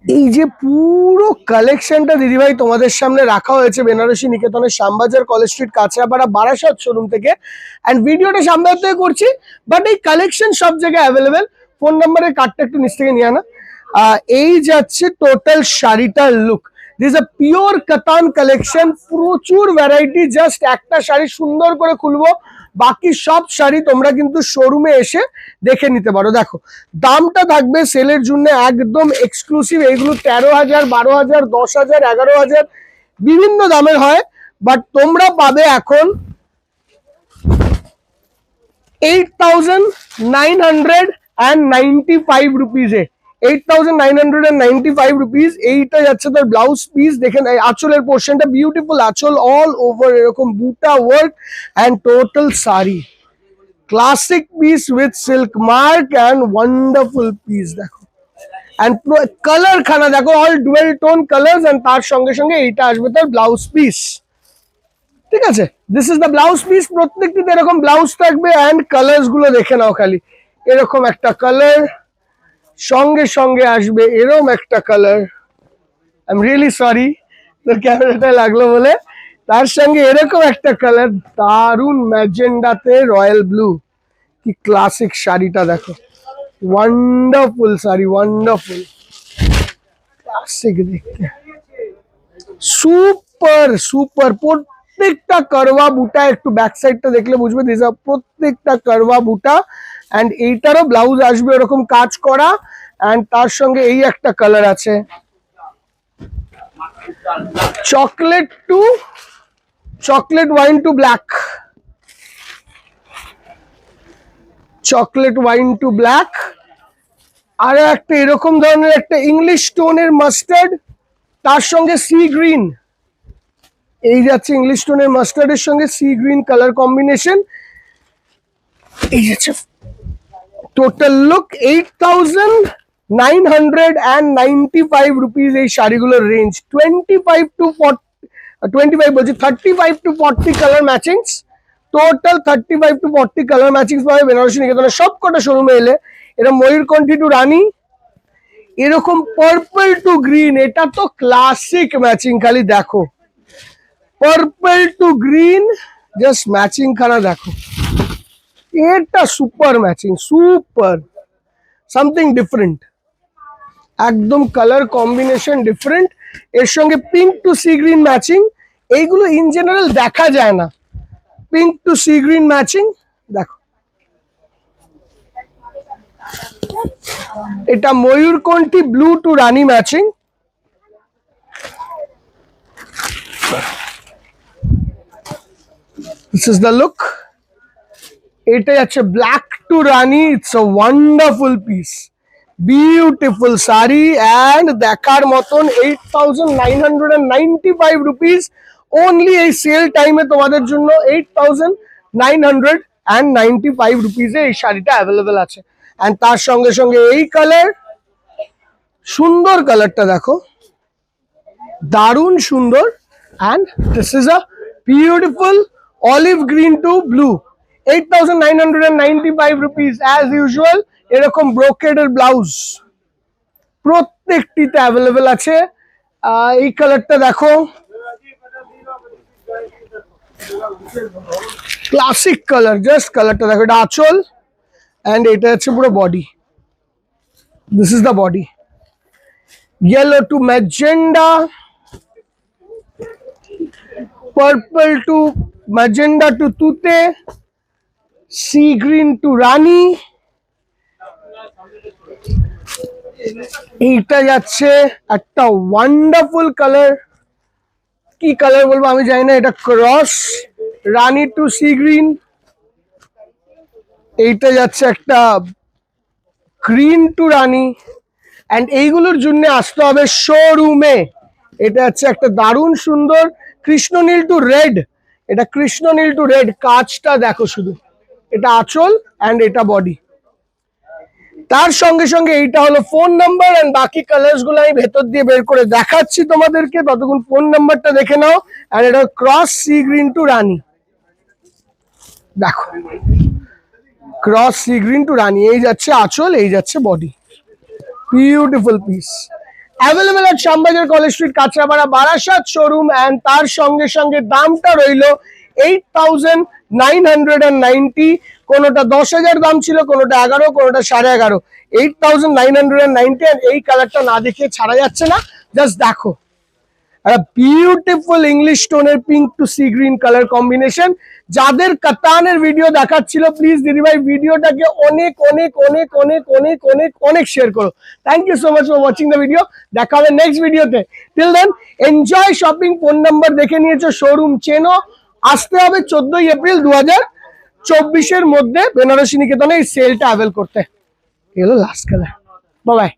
এই যে পুরো কালেকশনটা দিদিভাই তোমাদের সামনে রাখা হয়েছে বেনারসি নিকেতনের Shyambazar College Street Kanchrapara Barasat showroom থেকে। অ্যান্ড ভিডিওটা শ্যামবাজার থেকে করছি, বাট এই কালেকশন সব জায়গায় অ্যাভেলেবেল। ফোন নাম্বারের কার্ডটা একটু নিচ থেকে নিয়ে আনা। এই যাচ্ছে টোটাল শাড়িটার লুক। দিস আ পিওর কাতান কালেকশন, প্রচুর ভ্যারাইটি। জাস্ট একটা শাড়ি সুন্দর করে খুলবো, বাকি সব শাড়ি তোমরা কিন্তু শোরুমে এসে দেখে নিতে পারো। দেখো দামটা থাকবে সেলের জন্য একদম এক্সক্লুসিভ। এইগুলো 13,000, 12,000, 10,000, 11,000 বিভিন্ন দামের হয়, বাট তোমরা পাবে এখন 8,995 রুপিজে। 8,995 রুপিস। এইটা যাচ্ছে তার ব্লাউজ পিস। দেখেন আঁচলের পোর্শনটা বিউটিফুল, আঁচল অল ওভার এরকম বুটা work and total sari classic piece with silk mark and wonderful piece. দেখো অ্যান্ড কালার খানা দেখো, all dual tone colours. And তার সঙ্গে সঙ্গে এইটা আসবে তার ব্লাউজ পিস। ঠিক আছে, this is the blouse piece. প্রত্যেকটিতে এরকম ব্লাউজ থাকবে। অ্যান্ড কালার্স গুলো দেখে নাও খালি। এরকম একটা কালার, সঙ্গে সঙ্গে আসবে এরকম একটা colour. I am really sorry তোর ক্যামেরাটা লাগলো বলে। তার সঙ্গে এরকম একটা কালার, দারুন ম্যাজেন্ডাতে রয়্যাল ব্লু। কি ক্লাসিক শাড়িটা দেখো, ওয়ান্ডারফুল শাড়ি, ওয়ান্ডারফুল ক্লাসিক দেখতে, সুপার সুপার। প্রত্যেকটা করওয়া বুটা, একটু ব্যাক সাইডটা দেখলে বুঝবে দিস প্রত্যেকটা করওয়া বুটা। অ্যান্ড এইটারও ব্লাউজ আসবে এরকম কাজ করা। অ্যান্ড তার সঙ্গে এই একটা কালার আছে, chocolate wine to black, chocolate wine to black. আর একটা এরকম ধরনের একটা ইংলিশ টোনের মাস্টার্ড, তার সঙ্গে সি গ্রিন। এই যাচ্ছে ইংলিশ টোনের মাস্টার্ডের সঙ্গে সি গ্রিন কালার কম্বিনেশন। এই যাচ্ছে টোটাল লুক 8,995 রুপিস। এই শাড়িগুলোর রেঞ্জ 25 to 40, 25 বলছি 35 to 40 colour matchings. Total 35 to 40 colour matchings পাবে বেনারসি নিকেতনের সব কটা শোরুমে এলে। এটা ময়ূরকণ্ঠী টু রানী, এরকম পার্পল টু গ্রিন, এটা তো ক্লাসিক ম্যাচিং। খালি দেখো purple to green, just matching খানা দেখো। এটা super matching, super, something different, একদম কালার কম্বিনেশন ডিফারেন্ট। এর সঙ্গে pink to sea green matching. এইগুলো ইন জেনারেল দেখা যায় না, pink to sea green matching. দেখো এটা ময়ূরকণ্ঠী ব্লু টু রানী matching. This is the look. এটা যাচ্ছে ব্ল্যাক টু রানী। It's a wonderful piece, beautiful sari and দেখার মতন। 8,995 রুপিস ওনলি। এই সেল টাইমে তোমাদের জন্য 8,995 রুপিসে এই শাড়িটা অ্যাভেলেবেল আছে। অ্যান্ড তার সঙ্গে সঙ্গে এই কালার, সুন্দর কালারটা দেখো, দারুণ সুন্দর। And this is a beautiful olive green to blue. 8,995 rupees as usual. এরকম ব্রোকেডের ব্লাউজ প্রত্যেকটিতে অ্যাভেলেবেল আছে। এই কালারটা দেখো, ক্লাসিক কালার, জাস্ট কালারটা দেখো। এটা আঁচল অ্যান্ড এটা হচ্ছে পুরো body. This is the body. Yellow to magenta, purple to magenta to তুতে, সি গ্রিন টু রানী। এইটা যাচ্ছে একটা ওয়ান্ডারফুল কালার, কি কালার বলবো আমি জানি না। এটা ক্রস রানী টু সি গ্রিন। এইটা যাচ্ছে একটা গ্রিন টু রানী। অ্যান্ড এইগুলোর জন্য আসতে হবে শোরুমে। এটা হচ্ছে একটা দারুণ সুন্দর কৃষ্ণনীল টু রেড। এটা কৃষ্ণনীল টু রেড, কাজটা দেখো শুধু। এটা আঁচল অ্যান্ড এটা বডি। তার সঙ্গে সঙ্গে এইটা হলো ফোন নাম্বার। অ্যান্ড বাকি কালার্স গুলো আমি ভেতর দিয়ে বের করে দেখাচ্ছি তোমাদেরকে, ততক্ষণ ফোন নাম্বারটা দেখে নাও। অ্যান্ড এটা ক্রস সি গ্রিন টু রানী। দেখো ক্রস সি গ্রিন টু রানি, এই যাচ্ছে আঁচল, এই যাচ্ছে body. Beautiful piece. Available at Shyambazar College Street, Kanchrapara, Barasat showroom. And তার সঙ্গে সঙ্গে দামটা রইলো 8,990। কোনোটা 10,000 দাম ছিল, কোনোটা 11, কোনোটা 11.5। 8,990। আর এই কালারটা না দেখে ছাড়া যাচ্ছে না, জাস্ট দেখো। বিউটিফুল ইংলিশ টোনের pink to sea green colour combination. যাদের কাতানের ভিডিও দেখাচ্ছিল, প্লিজ দিদিভাই ভিডিওটাকে অনেক অনেক অনেক অনেক অনেক অনেক অনেক শেয়ার করো। Thank you so much for watching the video. দেখা হবে নেক্সট ভিডিওতে। Till then enjoy shopping. Phone number দেখে নিয়েছো, শোরুম চেনো। আসতে হবে 14ই এপ্রিল 2024-এর মধ্যে বেনারসি নিকেতনে এই সেলটা অ্যাভেল করতে। এলো লাস্ট কালার। Bye bye.